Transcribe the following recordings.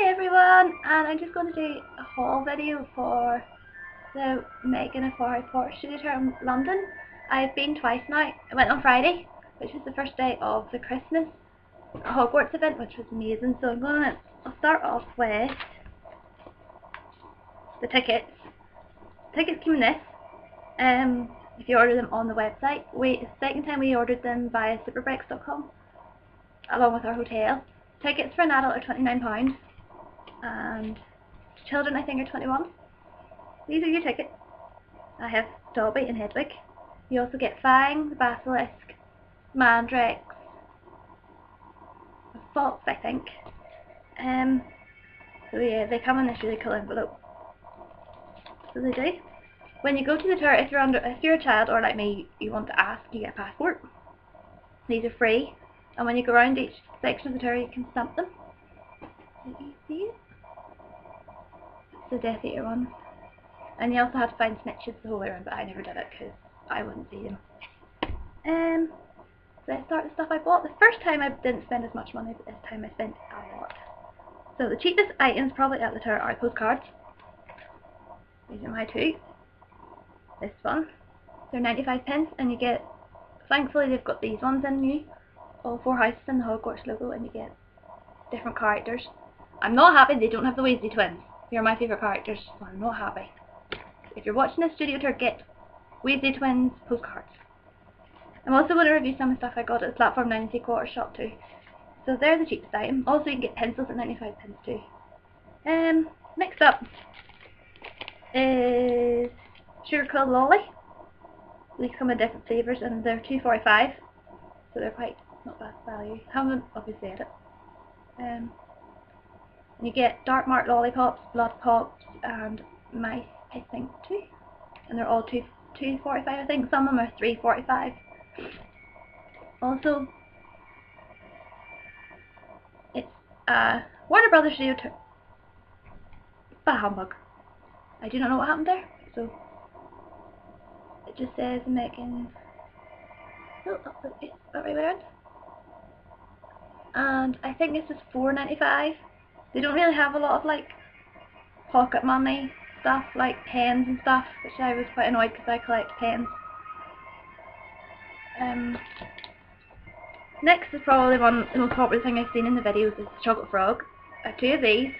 Hey everyone, and I'm just going to do a haul video for the Megan of Harry Potter studio tour in London. I've been twice now. I went on Friday, which was the first day of the Christmas Hogwarts event, which was amazing. So I'll start off with the tickets. Tickets came in this. If you order them on the website. The second time we ordered them via superbreaks.com, along with our hotel. Tickets for an adult are £29, and children I think are 21. These are your tickets. I have Dobby and Hedwig. You also get Fang, the Basilisk, Mandrax, Fox I think. So yeah, they come in this really cool envelope. So they do. When you go to the tour, if you're a child or like me, you want to ask, you get a passport. These are free, and when you go around each section of the tour, you can stamp them. Can you see it? It's the Death Eater one. And you also have to find snitches the whole way around, but I never did it because I wouldn't see them. So let's start with stuff I bought. The first time I didn't spend as much money, but this time I spent a lot. So the cheapest items probably at the tour are postcards. These are my two. This one, they're 95p, and you get, thankfully they've got these ones in new, all 4 houses in the Hogwarts logo, and you get different characters. I'm not happy they don't have the Weasley twins. They're my favourite characters, so I'm not happy. If you're watching this studio tour, get Weasley twins postcards. I'm also going to review some of the stuff I got at the Platform 9 3/4 shop too. So they're the cheapest item. Also you can get pencils at 95p too. Next up is Sugar Quill Lolly. These come in different flavours and they're £2.45, so they're quite not bad value. Haven't obviously had it. And you get Dark Mark lollipops, blood pops, and mice I think too, and they're all £2.45 I think. Some of them are £3.45. Also, it's Warner Brothers studio tour. Bah humbug. I do not know what happened there. So it just says Megan. Oh, it's that way around. And I think this is £4.95. They don't really have a lot of like pocket money stuff like pens and stuff, which I was quite annoyed because I collect pens. Next is probably the most popular thing I've seen in the videos is the chocolate frog. I have 2 of these,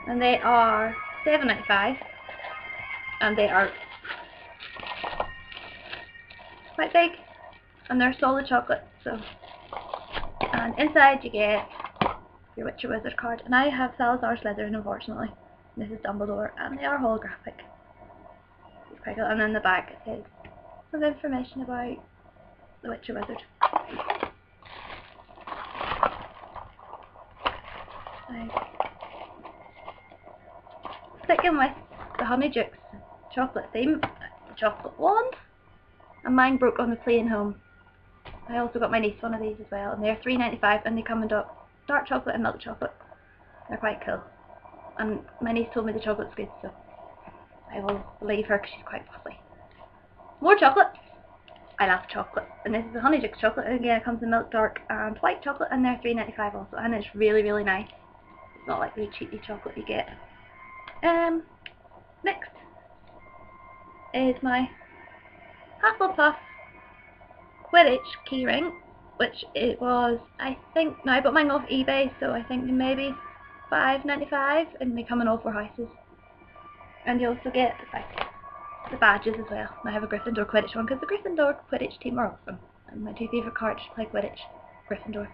and they are £7.95, and they are quite big, and they're solid chocolate. So, and inside you get your Witcher Wizard card, and I have Salazar Slytherin unfortunately. This is Dumbledore, and they are holographic. It's quite cool. And then the back it says some information about the Witcher Wizard. Sticking with the Honeydukes chocolate theme, the chocolate wand, and mine broke on the plane home. I also got my niece one of these as well, and they're £3.95, and they come in dark chocolate and milk chocolate. They're quite cool. And my niece told me the chocolate's good, so I will believe her because she's quite fussy. More chocolate. I love chocolate. And this is the Honeydukes chocolate. And again, it comes in milk, dark and white chocolate, and they're £3.95 also. And it's really, really nice. It's not like the cheapy chocolate you get. Next is my Hufflepuff Quidditch keyring, which it was, I think, now I bought mine off eBay, so I think maybe £5.95, and they come in all 4 houses. And you also get the badges as well. I have a Gryffindor Quidditch one because the Gryffindor Quidditch team are awesome, and my 2 favourite characters play Quidditch. Gryffindor.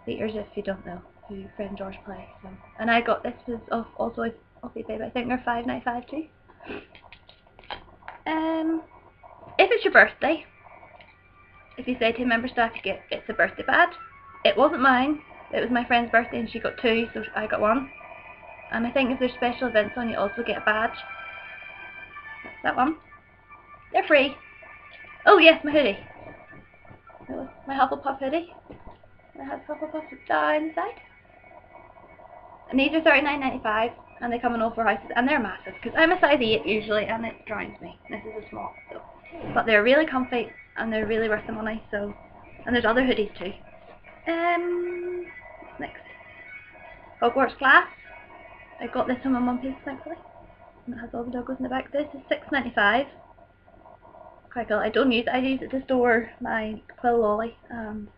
Beaters if you don't know who Gryffindors play. So. And I got this was also off eBay, but I think they're £5.95 too. If it's your birthday, if you say to a member staff, you get it's a birthday badge. It wasn't mine. It was my friend's birthday and she got 2, so I got 1. And I think if there's special events on, you also get a badge. That's that one. They're free. Oh yes, my hoodie. It was my Hufflepuff hoodie. I had Hufflepuff down the side. And these are £39.95, and they come in all 4 houses, and they're massive because I'm a size 8 usually, and it drowns me. This is a small, so. But they're really comfy and they're really worth the money. So, and there's other hoodies too. Next. Hogwarts class. I got this from my mum piece, thankfully. And it has all the doggos in the back. This is £6.95. Quite cool. I don't use it. I use it to store my quill lolly and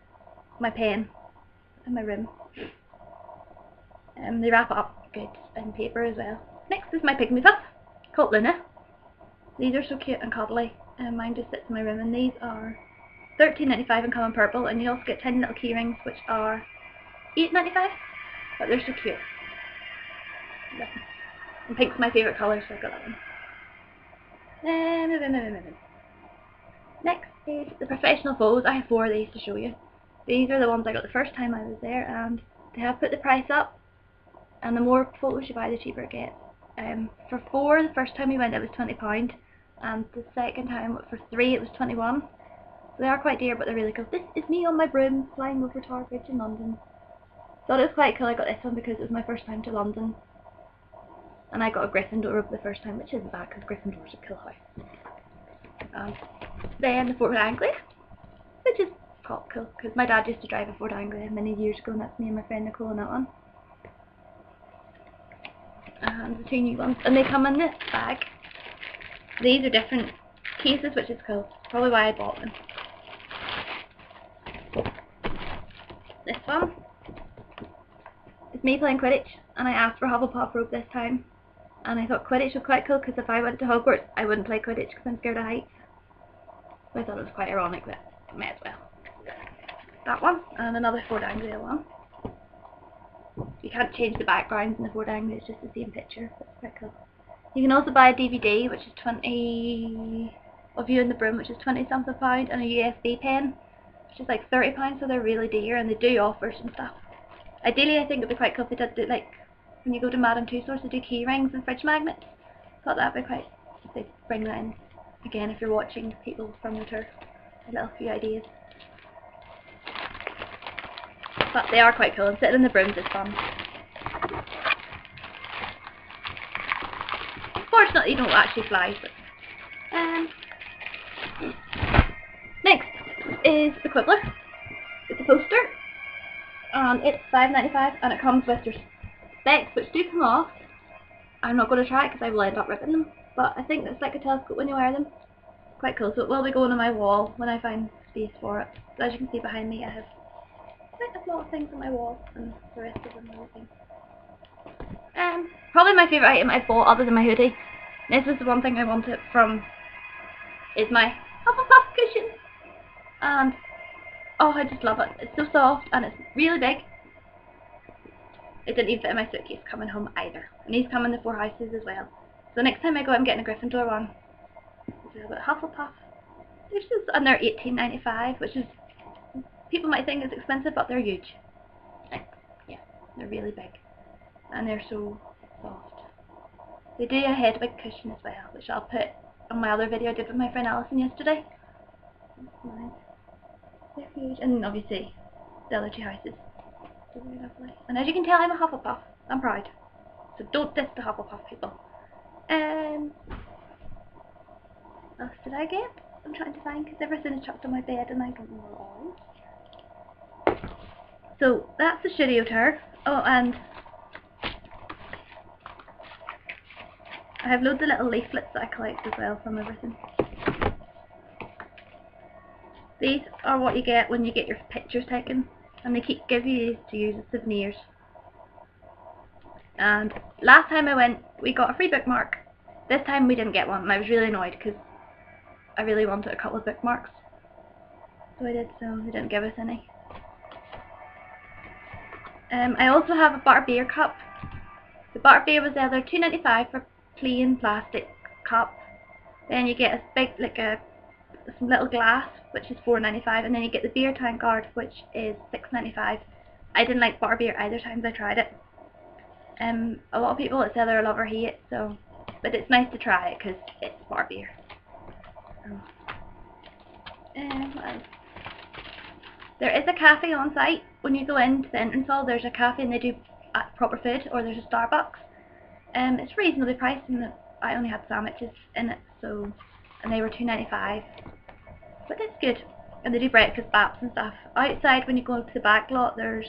my pen in my room. They wrap it up good in paper as well. Next is my pygmy puff, called Luna. These are so cute and cuddly, and mine just sits in my room, and these are £13.95 in common purple, and you also get tiny little key rings which are £8.95, but they're so cute. And pink's my favourite colour, so I got that one. Next is the professional photos. I have 4 of these to show you. These are the ones I got the first time I was there, and they have put the price up, and the more photos you buy the cheaper it gets. For 4 the first time we went it was £20, and the second time for 3 it was £21. So they are quite dear, but they're really cool. This is me on my broom flying over Tower Bridge in London. Thought it was quite cool. I got this one because it was my first time to London, and I got a Gryffindor robe the first time, which isn't bad because Gryffindor's a cool house. Then the Ford Anglia, which is cool because my dad used to drive a Ford Anglia many years ago, and that's me and my friend Nicole on that one. And the 2 new ones, and they come in this bag. These are different cases, which is cool. Probably why I bought them. This one is me playing Quidditch, and I asked for Hufflepuff robe this time, and I thought Quidditch was quite cool because if I went to Hogwarts I wouldn't play Quidditch because I'm scared of heights. So I thought it was quite ironic, but I may as well. That one, and another Ford Anglia one. You can't change the backgrounds in the Ford Anglia, it's just the same picture. That's quite cool. You can also buy a DVD, which is 20 of You in the Broom, which is 20 something pound, and a USB pen, which is like £30, so they're really dear, and they do offers and stuff. Ideally, I think it'd be quite cool if they did do, like, when you go to Madame Tussauds, they do key rings and fridge magnets. Thought that'd be quite, if they bring that in. Again, if you're watching people from the tour, a little few ideas. But they are quite cool, and sitting in the brooms is fun. Unfortunately, you don't actually fly, but next is the Quibbler. It's a poster, and it's £5.95, and it comes with your specs, which do come off. I'm not going to try it because I will end up ripping them, but I think it's like a telescope when you wear them. Quite cool, so it will be going on my wall when I find space for it. So as you can see behind me, I have quite a lot of things on my wall, and the rest of them are everything. Probably my favourite item I've bought other than my hoodie. This was the one thing I wanted from, is my Hufflepuff cushion. And, oh, I just love it. It's so soft, and it's really big. It didn't even fit in my suitcase coming home either. And these come in the 4 houses as well. So next time I go, I'm getting a Gryffindor one. But Hufflepuff, they're just under £18.95, which is, people might think it's expensive, but they're huge. Like, yeah, they're really big, and they're so soft. They do a head-wig cushion as well, which I'll put on my other video I did with my friend Alison yesterday. That's nice. They're huge, and obviously the other 2 houses. So they're lovely. And as you can tell, I'm a Hufflepuff. I'm proud. So don't diss the Hufflepuff people. What else did I get? I'm trying to find, because everything is chucked on my bed and I don't know where it all is. So that's the studio tour. Oh, and I have loads of little leaflets that I collect as well from everything. These are what you get when you get your pictures taken, and they give you these to use as souvenirs. And last time I went, we got a free bookmark. This time we didn't get one, and I was really annoyed because I really wanted a couple of bookmarks. So I did, so they didn't give us any. I also have a butterbeer cup. The butterbeer was either £2.95 for plain plastic cup. Then you get a big, like some little glass, which is £4.95, and then you get the beer tankard, which is £6.95. I didn't like butterbeer either times I tried it. A lot of people, it's either love or hate, so, but it's nice to try it because it's butterbeer. What else? There is a cafe on site. When you go into the entrance hall, there's a cafe and they do proper food, or there's a Starbucks. It's reasonably priced, and I only had sandwiches in it, so, and they were £2.95. But it's good. And they do breakfast baps and stuff. Outside, when you go to the back lot, there's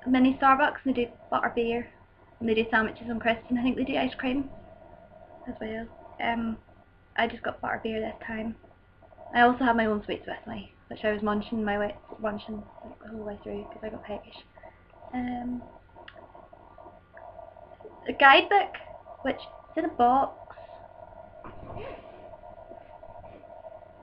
mini Starbucks, and they do butter beer, and they do sandwiches and crisps, and I think they do ice cream as well. I just got butter beer this time. I also have my own sweets with me, which I was munching like, the whole way through because I got peckish. A guidebook, which is in a box.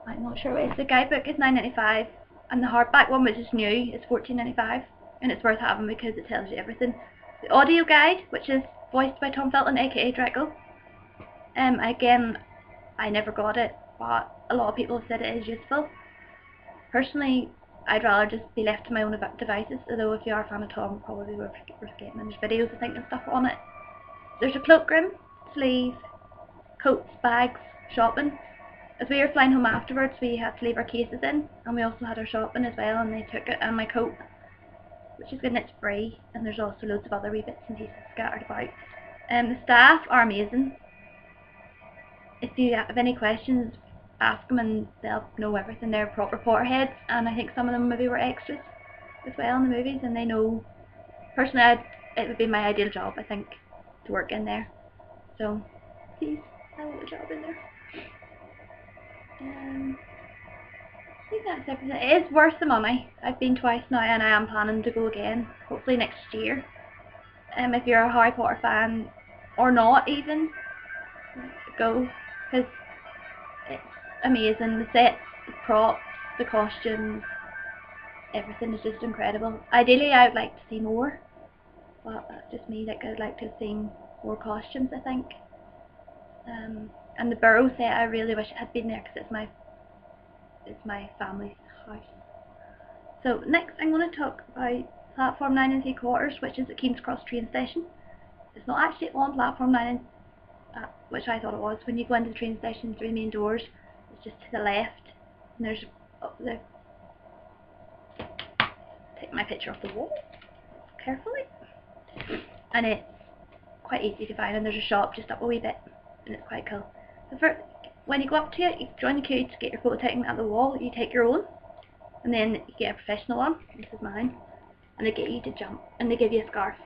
I'm not sure what it is. The guidebook is $9.95, and the hardback one, which is new, is $14.95, and it's worth having because it tells you everything. The audio guide, which is voiced by Tom Felton, aka Dreckle. Again, I never got it, but a lot of people have said it is useful. Personally, I'd rather just be left to my own devices, although if you are a fan of Tom, probably worth getting, and there's videos I think and stuff on it. There's a cloakroom, sleeve, coats, bags, shopping. As we were flying home afterwards, we had to leave our cases in, and we also had our shopping as well, and they took it, and my coat, which is good and it's free, and there's also loads of other wee bits and pieces scattered about. The staff are amazing. If you have any questions, ask them and they'll know everything. They're proper Potterheads, and I think some of them maybe were extras as well in the movies, and they know. Personally, it would be my ideal job, I think, to work in there. So, please, I want a job in there. I think that's everything. It is worth the money. I've been twice now, and I am planning to go again, hopefully next year. If you're a Harry Potter fan, or not even, go, because it's amazing. The sets, the props, the costumes, everything is just incredible. Ideally, I would like to see more, but that's just me. Like, I'd like to have seen more costumes, I think. And the Burrow set, I really wish it had been there because it's my family's house. So next, I'm going to talk about platform 9 3/4, which is at King's Cross train station. It's not actually on platform 9, which I thought it was. When you go into the train station through the main doors, it's just to the left, and there's take my picture off the wall carefully, and it's quite easy to find, and there's a shop just up a wee bit, and it's quite cool. So when you go up to it, you join the queue to get your photo taken at the wall. You take your own, and then you get a professional one. This is mine, and they get you to jump, and they give you a scarf.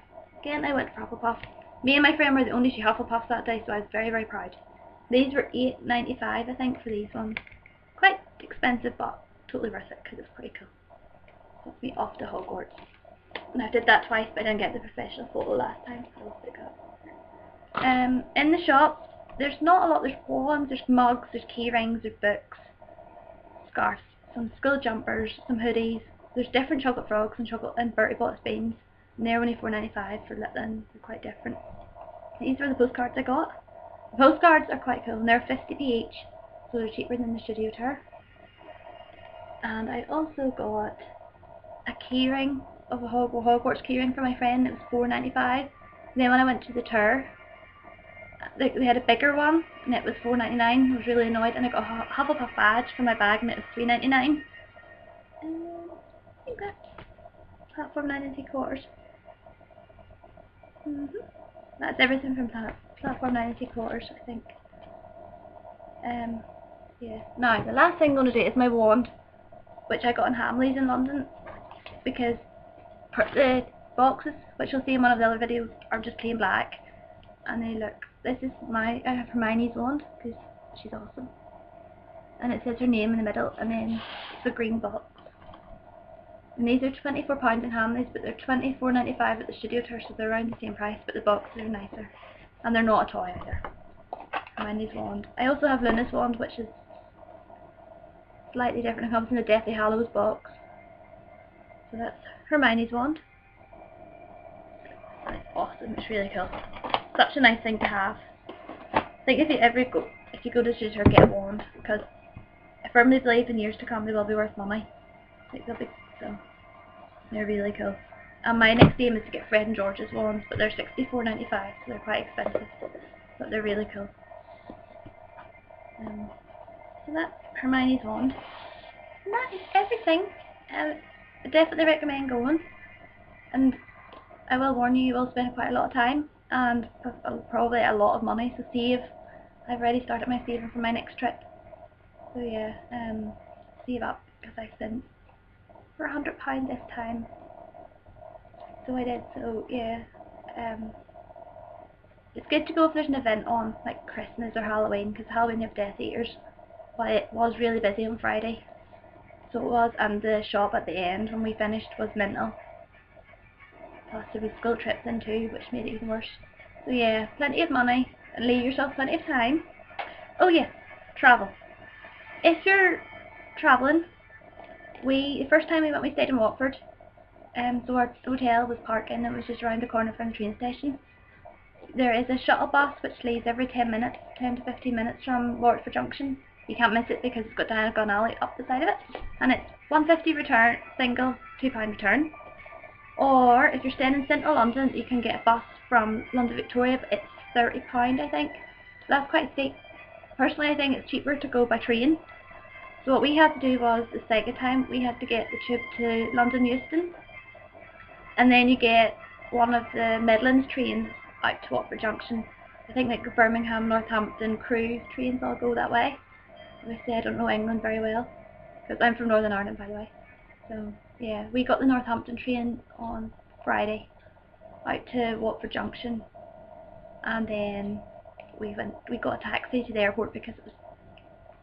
Again, I went for Hufflepuff. Me and my friend were the only two Hufflepuffs that day, so I was very, very proud. These were $8.95, I think, for these ones. Quite expensive, but totally worth it because it's pretty cool. Took me off to Hogwarts, and I did that twice, but I didn't get the professional photo last time, so I'll pick up. In the shop, there's not a lot. There's wands, there's mugs, there's key rings, there's books, scarves, some school jumpers, some hoodies. There's different chocolate frogs and Bertie Bott's beans, and they're only $4.95 for Litland. They're quite different. These were the postcards I got. The postcards are quite cool, and they're 50p each, so they're cheaper than the studio tour. And I also got a keyring of a Hogwarts keyring for my friend. It was $4.95. Then when I went to the tour, they had a bigger one, and it was $4.99. I was really annoyed, and I got a Hufflepuff badge for my bag, and it was $3.99. I think that's platform 9 3/4. That's everything from platform 9 3/4, I think. Yeah. Now, the last thing I'm going to do is my wand, which I got in Hamleys in London, because the boxes, which you'll see in one of the other videos, are just plain black, and they look. This is I have Hermione's wand because she's awesome, and it says her name in the middle, and then it's a green box. And these are £24 in Hamleys, but they're $24.95 at the studio tour, so they're around the same price, but the boxes are nicer, and they're not a toy either. Hermione's wand. I also have Luna's wand, which is slightly different. It comes in the Deathly Hallows box. So that's Hermione's wand. And it's awesome. It's really cool. Such a nice thing to have. I think if you go to the studio tour, get a wand, because I firmly believe in years to come they will be worth money. Like they're really cool. And my next aim is to get Fred and George's wands, but they're $64.95, so they're quite expensive, but they're really cool. So that's Hermione's wand. And that is everything. I definitely recommend going, and I will warn you, you will spend quite a lot of time and probably a lot of money, so save. I've already started my saving for my next trip. So yeah, save up, because I spent for £100 this time. So I did. So yeah, it's good to go if there's an event on, like Christmas or Halloween, because Halloween you have Death Eaters. But it was really busy on Friday, so it was, and the shop at the end when we finished was mental. Plus there was school trips in too, which made it even worse. So yeah, plenty of money, and leave yourself plenty of time. Oh yeah, travel. If you're travelling, the first time we went, we stayed in Watford. So our hotel was parking, it was just around the corner from the train station. There is a shuttle bus which leaves every 10 to 15 minutes from Watford Junction. You can't miss it because it's got Diagon Alley up the side of it. And it's £1.50 return, single, £2 return. Or if you're staying in central London, you can get a bus from London Victoria, but it's £30 I think. So that's quite steep. Personally I think it's cheaper to go by train. So what we had to do was, the second time, we had to get the tube to London Euston. And then you get one of the Midlands trains out to Watford Junction. I think like Birmingham, Northampton, Crewe trains all go that way. Obviously I don't know England very well, because I'm from Northern Ireland by the way. So yeah, we got the Northampton train on Friday out to Watford Junction, and then we got a taxi to the airport because it was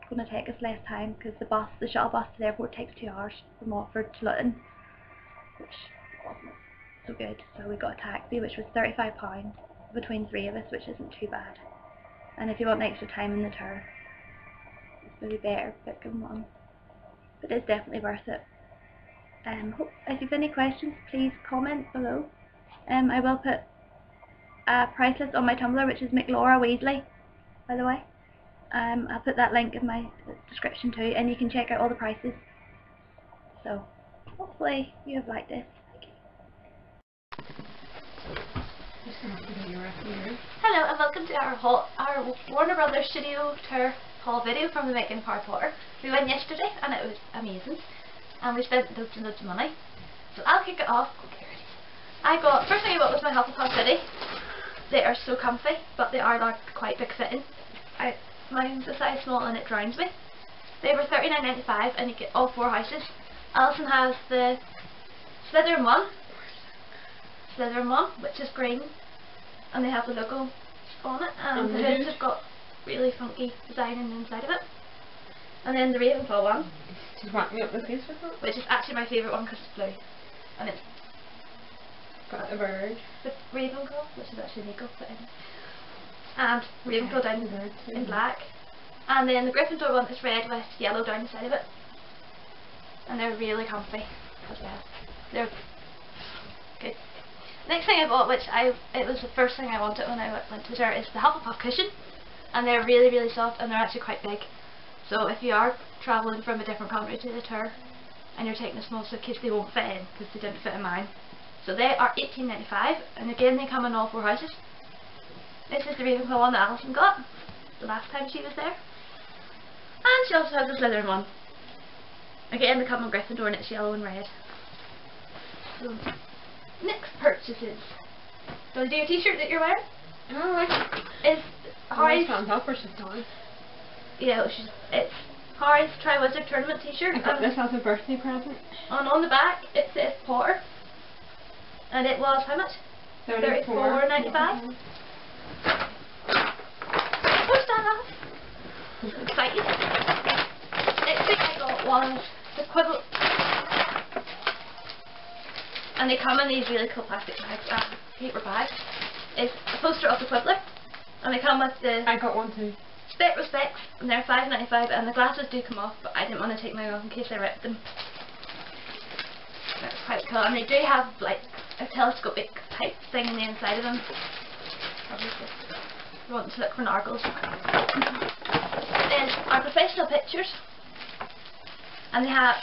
going to take us less time, because the shuttle bus to the airport takes 2 hours from Watford to Luton, which wasn't so good. So we got a taxi which was £35 between 3 of us, which isn't too bad. And if you want extra time in the tour, it's maybe better picking one, but it's definitely worth it. If you've any questions, please comment below. I will put a price list on my Tumblr, which is McLaura Weasley, by the way. I'll put that link in my description too, and you can check out all the prices. So hopefully you have liked this. Hello and welcome to our Warner Brothers Studio Tour haul video from the making of Harry Potter. We went yesterday and it was amazing, and we spent loads and loads of money. So I'll kick it off. First thing I got was my Hufflepuff hoodie. They are so comfy, but they are like quite big fitting. Mine's a size small and it drowns me. They were £39.95 and you get all 4 houses. Alison has the Slytherin one, which is green, and they have the logo on it, and the hoods have got really funky design on the inside of it. And then the Ravenclaw one, She's wrapping up the face with it, which is actually my favourite one because it's blue, and it's got a bird. the Ravenclaw, which is actually an eagle, but anyway. And Ravenclaw down in black, and then the Gryffindor one is red with yellow down the side of it, and they're really comfy as well. They're good. Next thing I bought, it was the first thing I wanted when I went to the tour, is the Hufflepuff cushion, and they're really really soft and they're actually quite big. So if you are travelling from a different country to the tour and you're taking a small suitcase, they won't fit in because they didn't fit in mine. So they are £18.95, and again they come in all 4 houses. This is the Ravenclaw one that Alison got the last time she was there, and she also has the Slytherin one. Again they come in Gryffindor and it's yellow and red. So next purchases. Do you do a t-shirt that you're wearing? Oh, like Is Harry's yeah, it's Harry's Triwizard Tournament t-shirt. I got this as a birthday present. And on the back it says Potter, and it was how much? £34.95. What's that off? Excited. Next thing I got was the Quidditch, and they come in these really cool plastic bags, paper bags. It's a poster of the Quiddler, and they come with the I got one too. Spectral specs, and they're £5.95, and the glasses do come off, but I didn't want to take mine off in case I ripped them. That's quite cool, and they do have like a telescopic type thing in the inside of them. Obviously, if you want to look for nargles. Then our professional pictures, and they have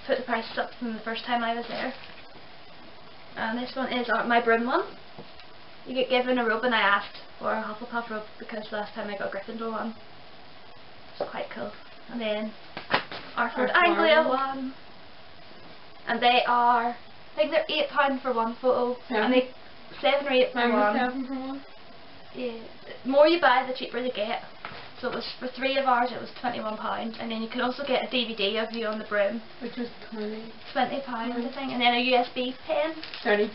put the prices up from the first time I was there. And this one is my broom one. You get given a robe, and I asked for a Hufflepuff robe because last time I got a Gryffindor one. It's quite cool. And then our Ford Anglia one. And they are, I think they're £8 for one photo, and they £7 or £8 for one. £7 for one. Yeah, the more you buy, the cheaper they get. So it was for 3 of ours, it was £21, and then you can also get a DVD of you on the broom, Which was £20. £20 I think, and then a USB pen. £30.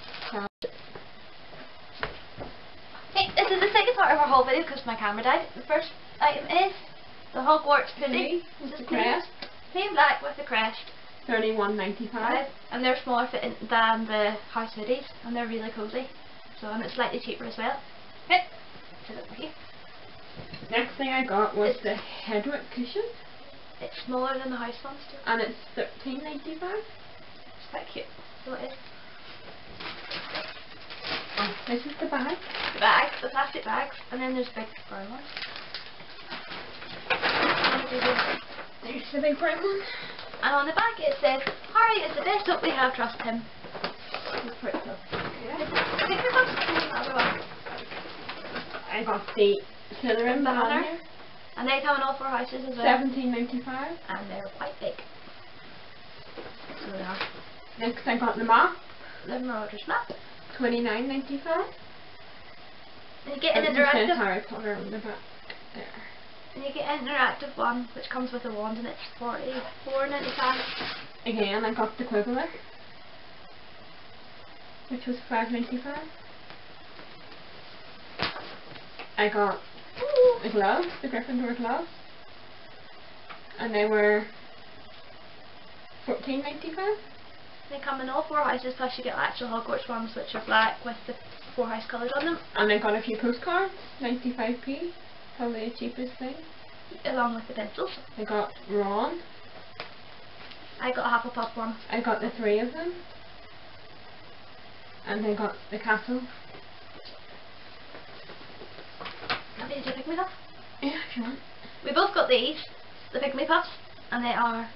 Okay, this is the second part of our whole video because my camera died. The first item is the Hogwarts hoodie. With the crest. Plain black with the crest. £31.95. And they're smaller fitting than the house hoodies, and they're really cosy. So, and it's slightly cheaper as well. Okay, put it over here. Next thing I got was the Hedwig cushion, It's smaller than the house ones too. and it's £13.95. It's quite cute. So it is. Oh, this is the bag. The bags, the plastic bags, and then there's big brown ones. There's the big brown one. And on the back it says, Harry is the best hope we have, trust him. It's pretty cool. I think we're the other one. I got the Slytherin banner. And they come in all 4 houses as well. £17.95. And they're quite big. So they are. Next I got the map. The Marauders map. £29.95. And you get an And it says interactive, Harry Potter on the back there. and you get an interactive one which comes with a wand, and it's £44.95. Again, I got the Quibbler, which was £5.95. I got the gloves, the Gryffindor gloves, and they were £14.95. They come in all 4 houses, plus you get actual Hogwarts ones which are black with the 4 house colours on them, And I got a few postcards, 95p, probably the cheapest thing. along with the pencils. I got Ron, I got a Hufflepuff one. I got the 3 of them, and I got the castle. And these are Pick Me Puffs. Yeah, if you want. We both got these, the Pick Me Puffs, and they are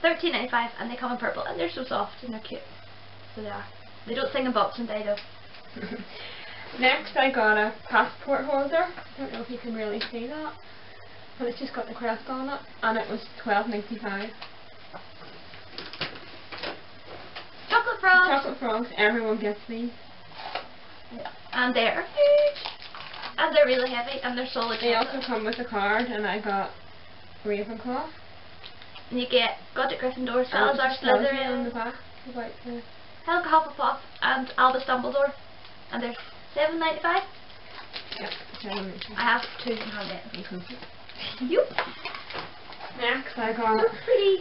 £13.95, and they come in purple, and they're so soft and they're cute. So they are. They don't sing in Boxing Day though. Next I got a passport holder. I don't know if you can really see that, but it's just got the crest on it, and it was £12.95. Chocolate frogs! Chocolate frogs, everyone gets these. Yeah. And they're huge! And they're really heavy, and they're solid They chocolate. also come with a card, and I got Ravenclaw. And you get Godric Gryffindor, And Salazar it tells you on the Slytherin, back about the... Helga Hufflepuff, and Albus Dumbledore. And they're £7.95. Yeah, I have 2 in hand yet. You? Next I got Pretty.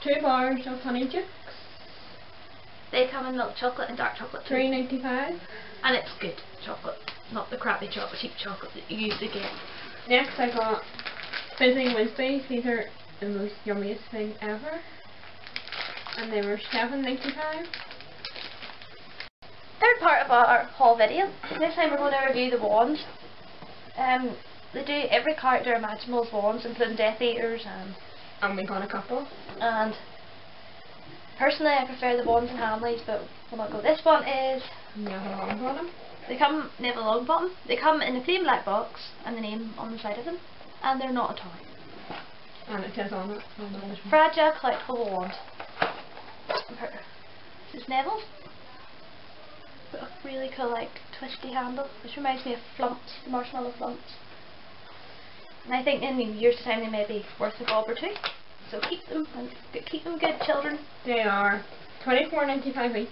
2 bars of honey chicks, They come in milk chocolate and dark chocolate too. £3.95. And it's good chocolate, not the crappy chocolate, cheap chocolate that you usually get. Next I got Fizzing Whizbees. These are the most yummiest thing ever, and they were £7.95. Third part of our haul video. This time we're going to review the wands. They do every character imaginables wands, including Death Eaters And we got a couple. and personally I prefer the wands and Hamleys, but we'll not go. This one is, Neville Longbottom. they come Neville Longbottom. They come in a plain black box and the name on the side of them, and they're not a toy. And it says on it. Fragile collectible wand. This is Neville's. Got a really cool like twisty handle, which reminds me of Flumps, the marshmallow Flumps. And I think in years' time they may be worth a bob or 2. So keep them and keep them good, children. They are £24.95 each.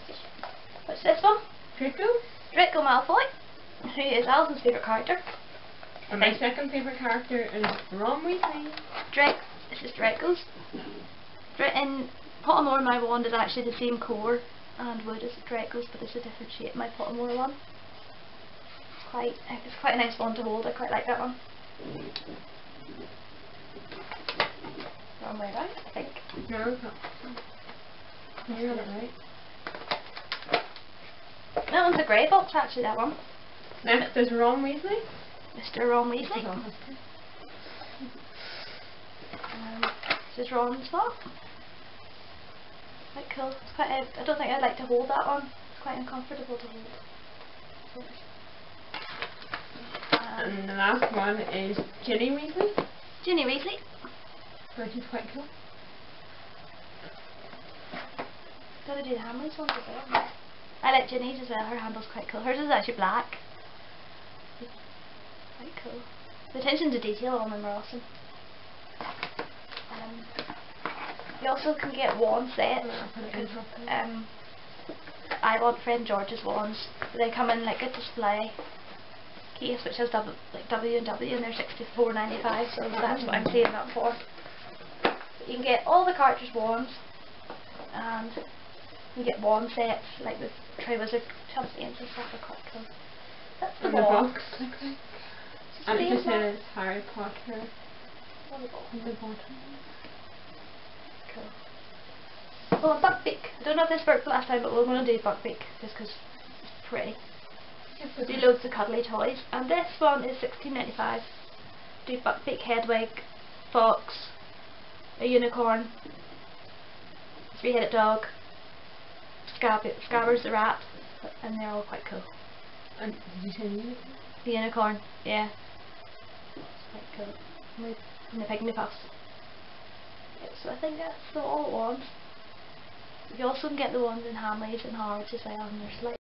What's this one? Draco. Draco Malfoy, who is Alison's favourite character. And my second favourite character is Ron Weasley. This is Draco's. In Pottermore, my wand is actually the same core and wood as Draco's, but it's a different shape. My Pottermore one. It's quite a nice wand to hold. I quite like that one. Wrong way around, I think. No, it's not. No, you're not right. That one's a grey box, actually. That one. Next is Ron Weasley. Mr. Ron Weasley. This is Ron's one. Quite cool. It's quite. I don't think I'd like to hold that one. It's quite uncomfortable to hold. And the last one is Ginny Weasley. Ginny Weasley. Which is quite cool. Gotta do the Hamleys ones as well. I like Ginny's as well. Her handle's quite cool. Hers is actually black. Quite cool. The attention to detail on them are awesome. You also can get wand sets. I want Friend George's wands. They come in like a display case which has W and W, and they're $64.95, so that's what I'm saving up for. But you can get all the cartridge wands, and you get wand sets like the Triwizard champions and stuff are quite cool. That's the wand. Box, I think. And it just says Harry Potter on the bottom. Cool. Oh, a Buckbeak. I don't know if this worked last time, but we're going to do Buckbeak just because it's pretty. Do loads of cuddly toys, and this one is $16.95. Do Buckbeak, Hedwig, Fox, a unicorn, a three-headed dog, Scabbers the rat, and they're all quite cool. And did you say unicorn? The unicorn, yeah. It's quite cool. And the pygmy puffs. Yeah, so I think that's all the wands. You also can get the ones in Hamleys and Harrods as well, and there's like